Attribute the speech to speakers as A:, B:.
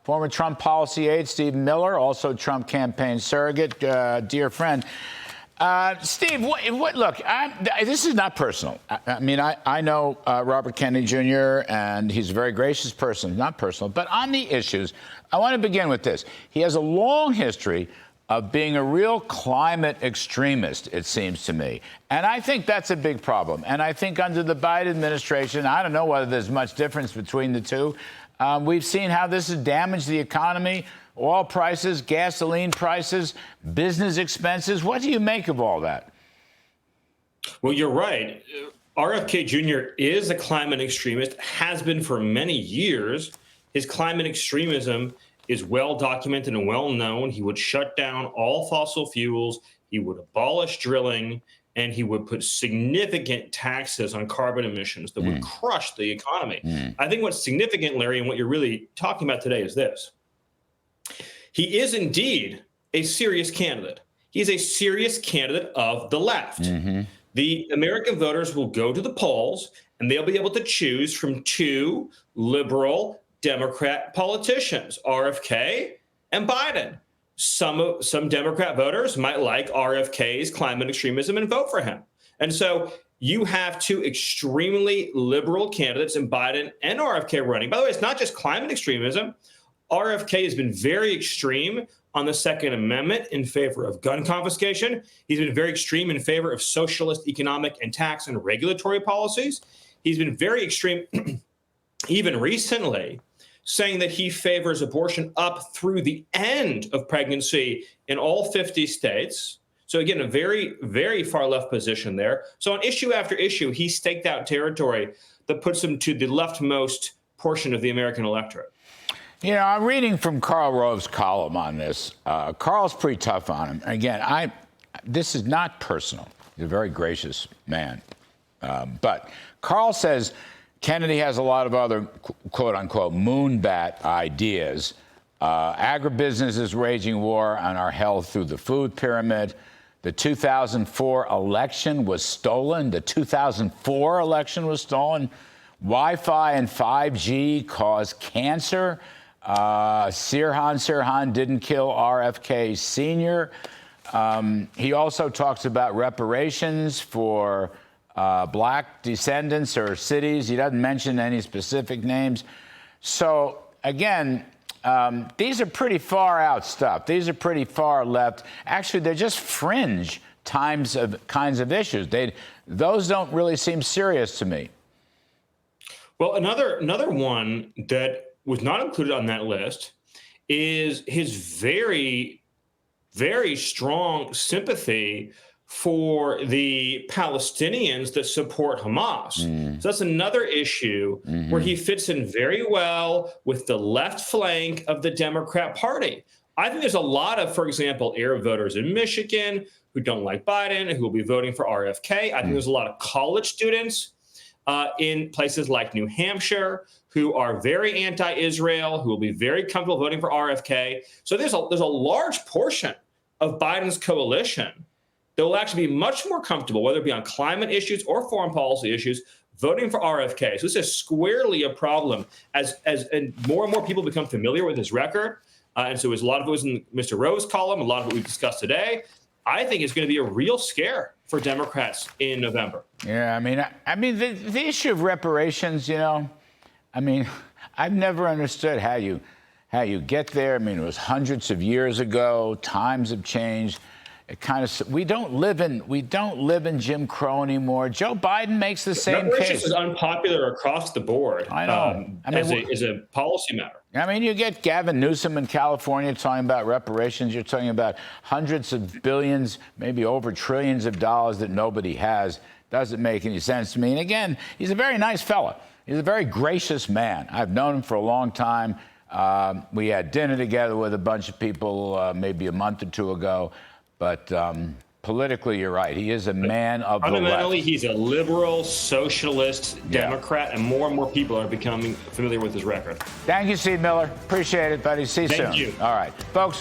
A: former Trump policy aide Steve Miller, also Trump campaign surrogate, dear friend. Steve, look, this is not personal. I mean, I know Robert Kennedy Jr., and he's a very gracious person, not personal. But on the issues, I want to begin with this. He has a long history of being a real climate extremist, it seems to me. And I think that's a big problem. And I think under the Biden administration, I don't know whether there's much difference between the two. We've seen how this has damaged the economy. Oil prices, gasoline prices, business expenses. What do you make of all that?
B: Well, you're right. RFK Jr. is a climate extremist, has been for many years. His climate extremism is well documented and well known. He would shut down all fossil fuels. He would abolish drilling, and he would put significant taxes on carbon emissions that would crush the economy. I think what's significant, Larry, and what you're really talking about today is this. He is indeed a serious candidate. He's a serious candidate of the left. The American voters will go to the polls, and they'll be able to choose from two liberal Democrat politicians, RFK and Biden. Some Democrat voters might like RFK's climate extremism and vote for him. And so you have two extremely liberal candidates in Biden and RFK running. By the way, it's not just climate extremism. RFK has been very extreme on the Second Amendment in favor of gun confiscation. He's been very extreme in favor of socialist economic and tax and regulatory policies. He's been very extreme, even recently, saying that he favors abortion up through the end of pregnancy in all 50 states. So again, a very, very far left position there. So on issue after issue, he staked out territory that puts him to the leftmost portion of the American electorate.
A: You know, I'm reading from Karl Rove's column on this. Karl's pretty tough on him. Again, this is not personal. He's a very gracious man. But Karl says Kennedy has a lot of other, quote unquote, moonbat ideas. Agribusiness is waging war on our health through the food pyramid. The 2004 election was stolen. The 2004 election was stolen. Wi-Fi and 5G cause cancer. Sirhan didn't kill RFK Sr. He also talks about reparations for black descendants or cities. He doesn't mention any specific names. So, again, these are pretty far out stuff. These are pretty far left. Actually, they're just fringe kinds of issues. Those don't really seem serious to me.
B: Well, another one that was not included on that list is his very, very strong sympathy for the Palestinians that support Hamas. So that's another issue where he fits in very well with the left flank of the Democrat Party. I think there's a lot of, for example, Arab voters in Michigan who don't like Biden and who will be voting for RFK. I think there's a lot of college students in places like New Hampshire who are very anti-Israel, who will be very comfortable voting for RFK. So there's a large portion of Biden's coalition that will actually be much more comfortable, whether it be on climate issues or foreign policy issues, voting for RFK. So this is squarely a problem as more and more people become familiar with his record. And so as a lot of it was in Mr. Rowe's column, a lot of it we've discussed today, I think it's going to be a real scare for Democrats in November.
A: Yeah, I mean, the issue of reparations, you know, I mean, I've never understood how you get there. I mean, it was hundreds of years ago. Times have changed. It kind of we don't live in Jim Crow anymore. Joe Biden makes the same case.
B: Reparations is unpopular across the board.
A: I know.
B: As a policy matter.
A: I mean, you get Gavin Newsom in California talking about reparations. You're talking about hundreds of billions, maybe over trillions of dollars that nobody has. Doesn't make any sense to me. And again, he's a very nice fella. He's a very gracious man. I've known him for a long time. We had dinner together with a bunch of people maybe a month or two ago. But politically, you're right. He is a man of the left.
B: Fundamentally, he's a liberal, socialist Democrat, and more people are becoming familiar with his record.
A: Thank you, Steve Miller. Appreciate it, buddy. See you soon.
B: Thank you.
A: All right, folks.